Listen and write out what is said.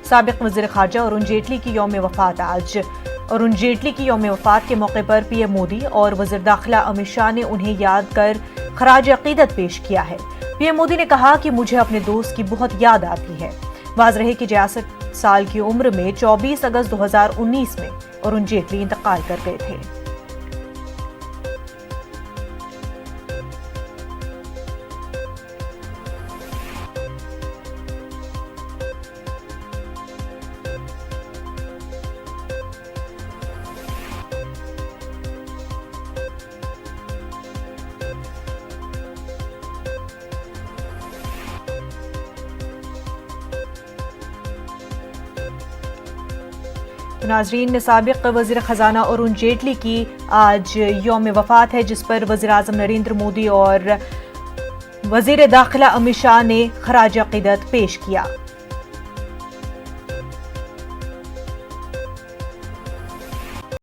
साबिक वज़ीर ख़ारजा अरुण जेटली की यौम वफ़ात आज। अरुण जेटली की यौम वफ़ात के मौके पर पीएम मोदी और वज़ीर दाखिला अमित शाह ने उन्हें याद कर खराज अक़ीदत पेश किया है। पीएम मोदी ने कहा कि मुझे अपने दोस्त की बहुत याद आती है। वाज़ रहे कि 63 साल की उम्र में 24 अगस्त 2019 में अरुण जेटली इंतकाल कर गए थे। नाज़रीन, साबिक वज़ीर ख़जाना अरुण जेटली की आज यौम वफ़ात है, जिस पर वज़ीर आज़म नरेंद्र मोदी और वज़ीर दाखिला अमित शाह ने खराज अक़ीदत पेश किया।